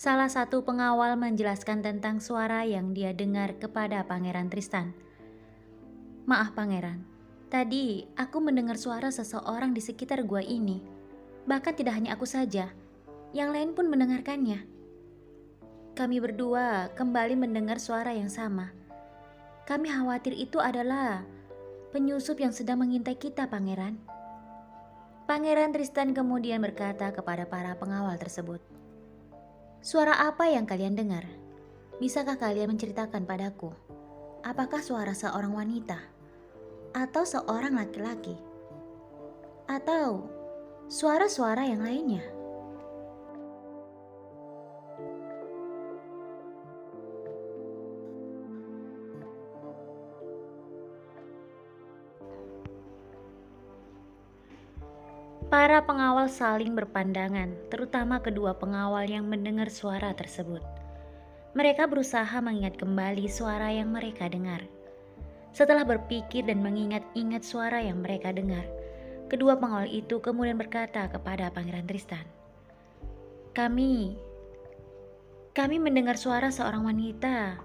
Salah satu pengawal menjelaskan tentang suara yang dia dengar kepada Pangeran Tristan. Maaf Pangeran, tadi aku mendengar suara seseorang di sekitar gua ini. Bahkan tidak hanya aku saja, yang lain pun mendengarkannya. Kami berdua kembali mendengar suara yang sama. Kami khawatir itu adalah penyusup yang sedang mengintai kita, Pangeran. Pangeran Tristan kemudian berkata kepada para pengawal tersebut, "Suara apa yang kalian dengar? Bisakah kalian menceritakan padaku? Apakah suara seorang wanita? Atau seorang laki-laki? Atau suara-suara yang lainnya?" Para pengawal saling berpandangan, terutama kedua pengawal yang mendengar suara tersebut. Mereka berusaha mengingat kembali suara yang mereka dengar. Setelah berpikir dan mengingat-ingat suara yang mereka dengar, kedua pengawal itu kemudian berkata kepada Pangeran Tristan, Kami mendengar suara seorang wanita,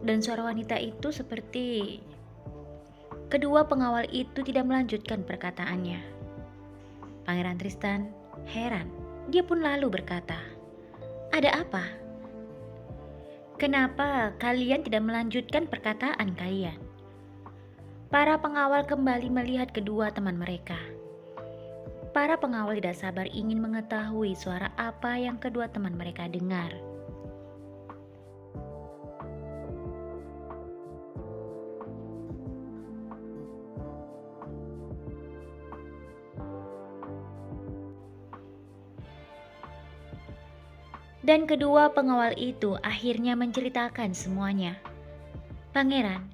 dan suara wanita itu seperti..." Kedua pengawal itu tidak melanjutkan perkataannya. Pangeran Tristan heran. Dia pun lalu berkata, "Ada apa? Kenapa kalian tidak melanjutkan perkataan kalian?" Para pengawal kembali melihat kedua teman mereka. Para pengawal tidak sabar ingin mengetahui suara apa yang kedua teman mereka dengar. Dan kedua pengawal itu akhirnya menceritakan semuanya. "Pangeran,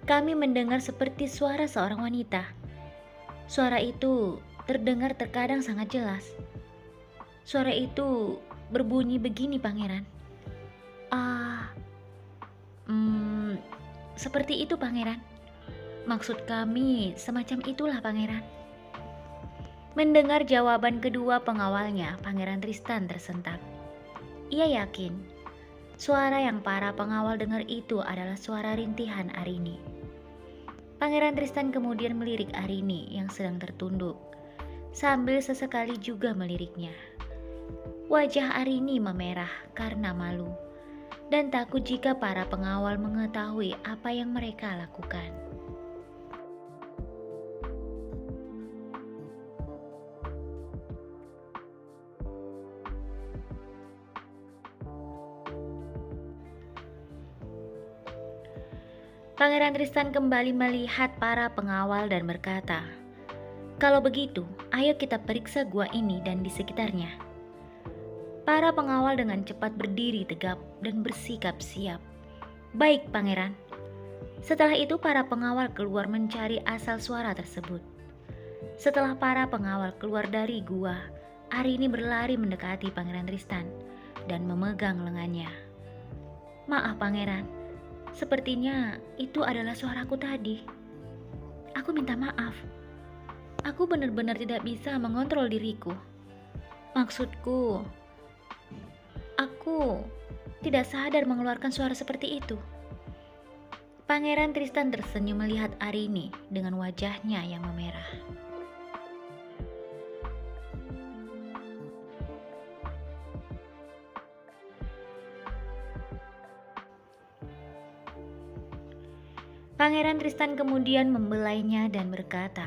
kami mendengar seperti suara seorang wanita. Suara itu terdengar terkadang sangat jelas. Suara itu berbunyi begini, Pangeran. Ah, hmm, seperti itu, Pangeran. Maksud kami semacam itulah, Pangeran." Mendengar jawaban kedua pengawalnya, Pangeran Tristan tersentak. Ia yakin suara yang para pengawal dengar itu adalah suara rintihan Arini. Pangeran Tristan kemudian melirik Arini yang sedang tertunduk, sambil sesekali juga meliriknya. Wajah Arini memerah karena malu dan takut jika para pengawal mengetahui apa yang mereka lakukan. Pangeran Tristan kembali melihat para pengawal dan berkata, "Kalau begitu, ayo kita periksa gua ini dan di sekitarnya." Para pengawal dengan cepat berdiri tegap dan bersikap siap. "Baik, Pangeran." Setelah itu para pengawal keluar mencari asal suara tersebut. Setelah para pengawal keluar dari gua, Arini berlari mendekati Pangeran Tristan dan memegang lengannya. "Maaf, Pangeran. Sepertinya itu adalah suaraku tadi. Aku minta maaf. Aku benar-benar tidak bisa mengontrol diriku. Maksudku, aku tidak sadar mengeluarkan suara seperti itu." Pangeran Tristan tersenyum melihat Arini dengan wajahnya yang memerah. Pangeran Tristan kemudian membelainya dan berkata,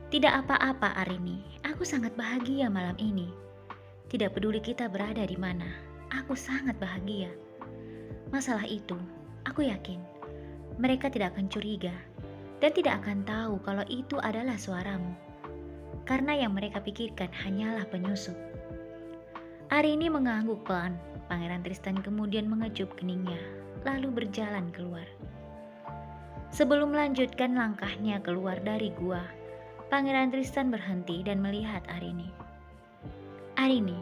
"Tidak apa-apa Arini, aku sangat bahagia malam ini. Tidak peduli kita berada di mana, aku sangat bahagia. Masalah itu, aku yakin mereka tidak akan curiga dan tidak akan tahu kalau itu adalah suaramu. Karena yang mereka pikirkan hanyalah penyusup." Arini mengangguk pelan. Pangeran Tristan kemudian mengecup keningnya, lalu berjalan keluar. Sebelum melanjutkan langkahnya keluar dari gua, Pangeran Tristan berhenti dan melihat Arini. "Arini,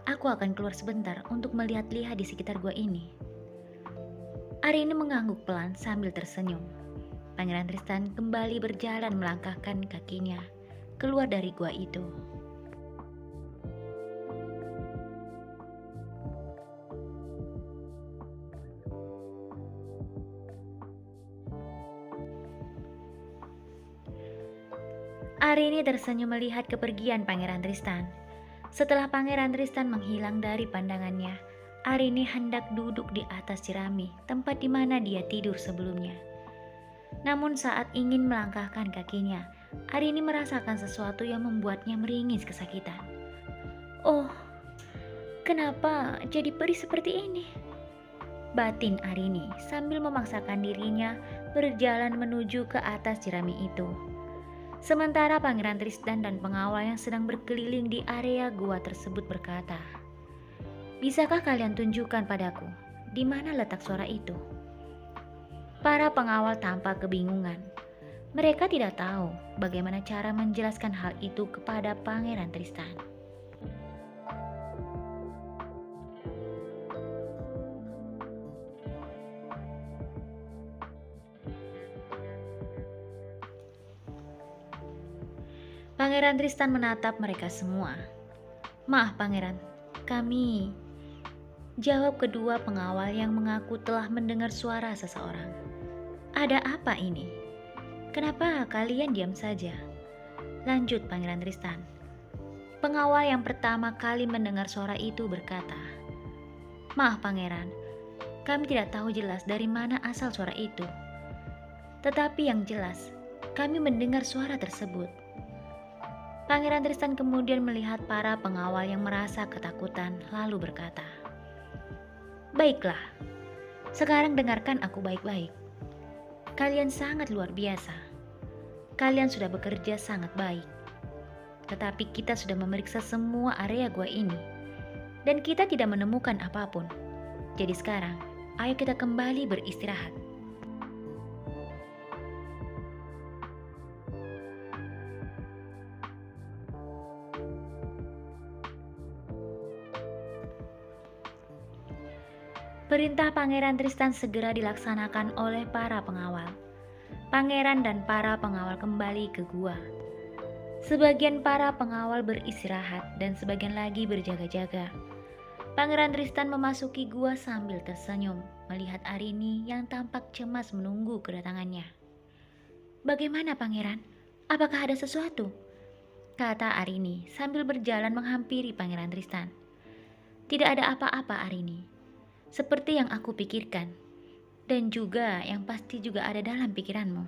aku akan keluar sebentar untuk melihat-lihat di sekitar gua ini." Arini mengangguk pelan sambil tersenyum. Pangeran Tristan kembali berjalan melangkahkan kakinya keluar dari gua itu. Arini tersenyum melihat kepergian Pangeran Tristan. Setelah Pangeran Tristan menghilang dari pandangannya, Arini hendak duduk di atas jerami, tempat di mana dia tidur sebelumnya. Namun saat ingin melangkahkan kakinya, Arini merasakan sesuatu yang membuatnya meringis kesakitan. Oh, kenapa jadi perih seperti ini? Batin Arini sambil memaksakan dirinya berjalan menuju ke atas jerami itu. Sementara Pangeran Tristan dan pengawal yang sedang berkeliling di area gua tersebut berkata, "Bisakah kalian tunjukkan padaku di mana letak suara itu?" Para pengawal tampak kebingungan. Mereka tidak tahu bagaimana cara menjelaskan hal itu kepada Pangeran Tristan. Pangeran Tristan menatap mereka semua. "Maaf Pangeran, kami..." jawab kedua pengawal yang mengaku telah mendengar suara seseorang. "Ada apa ini? Kenapa kalian diam saja?" lanjut Pangeran Tristan. Pengawal yang pertama kali mendengar suara itu berkata, "Maaf Pangeran, kami tidak tahu jelas dari mana asal suara itu. Tetapi yang jelas, kami mendengar suara tersebut." Pangeran Tristan kemudian melihat para pengawal yang merasa ketakutan lalu berkata, "Baiklah, sekarang dengarkan aku baik-baik. Kalian sangat luar biasa. Kalian sudah bekerja sangat baik. Tetapi kita sudah memeriksa semua area gua ini dan kita tidak menemukan apapun. Jadi sekarang, ayo kita kembali beristirahat." Perintah Pangeran Tristan segera dilaksanakan oleh para pengawal. Pangeran dan para pengawal kembali ke gua. Sebagian para pengawal beristirahat dan sebagian lagi berjaga-jaga. Pangeran Tristan memasuki gua sambil tersenyum melihat Arini yang tampak cemas menunggu kedatangannya. "Bagaimana Pangeran? Apakah ada sesuatu?" kata Arini sambil berjalan menghampiri Pangeran Tristan. "Tidak ada apa-apa Arini. Seperti yang aku pikirkan, dan juga yang pasti juga ada dalam pikiranmu.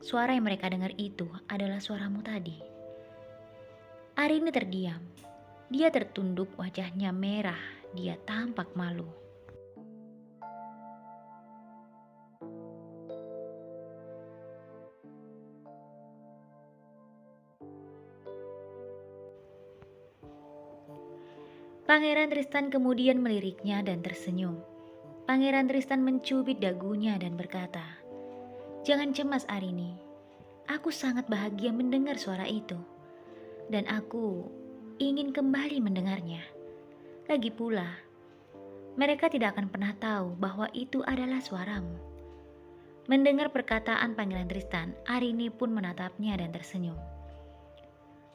Suara yang mereka dengar itu adalah suaramu tadi." Arini terdiam. Dia tertunduk, wajahnya merah, dia tampak malu. Pangeran Tristan kemudian meliriknya dan tersenyum. Pangeran Tristan mencubit dagunya dan berkata, "Jangan cemas Arini, aku sangat bahagia mendengar suara itu. Dan aku ingin kembali mendengarnya. Lagi pula, mereka tidak akan pernah tahu bahwa itu adalah suaramu." Mendengar perkataan Pangeran Tristan, Arini pun menatapnya dan tersenyum.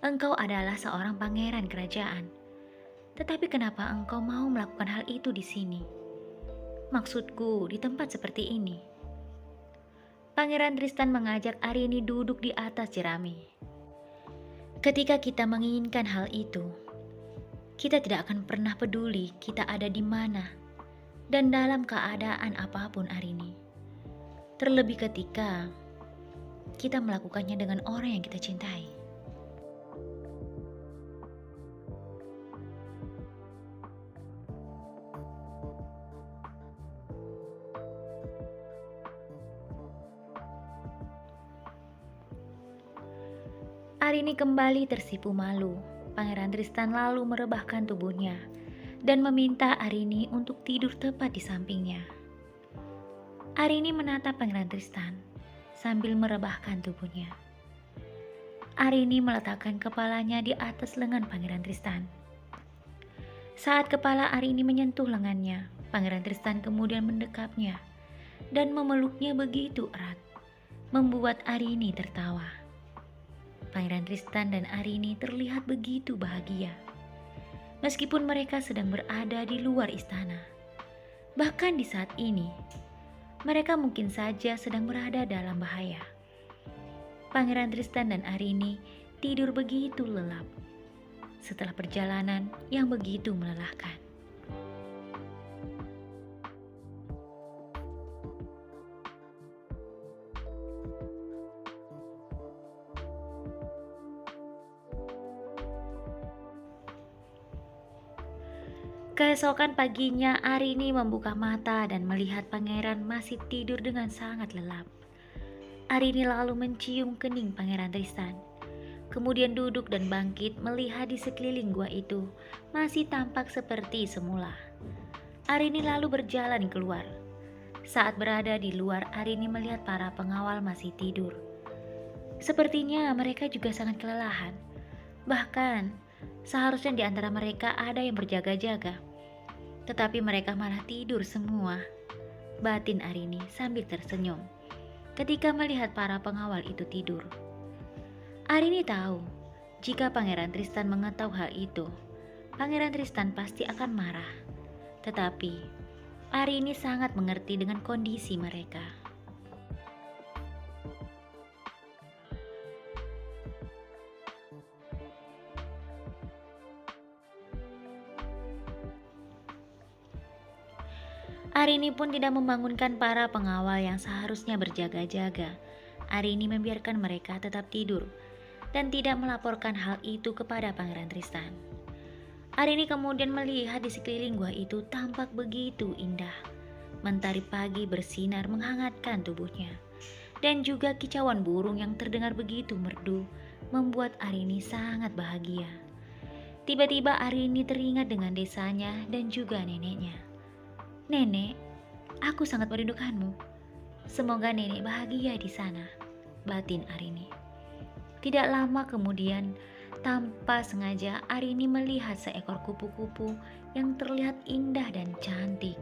"Engkau adalah seorang pangeran kerajaan. Tetapi kenapa engkau mau melakukan hal itu di sini? Maksudku, di tempat seperti ini." Pangeran Tristan mengajak Arini duduk di atas jerami. "Ketika kita menginginkan hal itu, kita tidak akan pernah peduli kita ada di mana dan dalam keadaan apapun Arini. Terlebih ketika kita melakukannya dengan orang yang kita cintai." Arini kembali tersipu malu. Pangeran Tristan lalu merebahkan tubuhnya dan meminta Arini untuk tidur tepat di sampingnya. Arini menatap Pangeran Tristan sambil merebahkan tubuhnya. Arini meletakkan kepalanya di atas lengan Pangeran Tristan. Saat kepala Arini menyentuh lengannya, Pangeran Tristan kemudian mendekapnya dan memeluknya begitu erat, membuat Arini tertawa. Pangeran Tristan dan Arini terlihat begitu bahagia, meskipun mereka sedang berada di luar istana. Bahkan di saat ini, mereka mungkin saja sedang berada dalam bahaya. Pangeran Tristan dan Arini tidur begitu lelap setelah perjalanan yang begitu melelahkan. Keesokan paginya, Arini membuka mata dan melihat pangeran masih tidur dengan sangat lelap. Arini lalu mencium kening Pangeran Tristan. Kemudian duduk dan bangkit melihat di sekeliling gua itu masih tampak seperti semula. Arini lalu berjalan keluar. Saat berada di luar, Arini melihat para pengawal masih tidur. Sepertinya mereka juga sangat kelelahan. Bahkan seharusnya di antara mereka ada yang berjaga-jaga. Tetapi mereka malah tidur semua. Batin Arini sambil tersenyum ketika melihat para pengawal itu tidur. Arini tahu, jika Pangeran Tristan mengetahui hal itu, Pangeran Tristan pasti akan marah. Tetapi Arini sangat mengerti dengan kondisi mereka. Arini pun tidak membangunkan para pengawal yang seharusnya berjaga-jaga. Arini membiarkan mereka tetap tidur dan tidak melaporkan hal itu kepada Pangeran Tristan. Arini kemudian melihat di sekeliling gua itu tampak begitu indah. Mentari pagi bersinar menghangatkan tubuhnya, dan juga kicauan burung yang terdengar begitu merdu membuat Arini sangat bahagia. Tiba-tiba Arini teringat dengan desanya dan juga neneknya. "Nenek, aku sangat merindukanmu. Semoga nenek bahagia di sana," batin Arini. Tidak lama kemudian, tanpa sengaja Arini melihat seekor kupu-kupu yang terlihat indah dan cantik.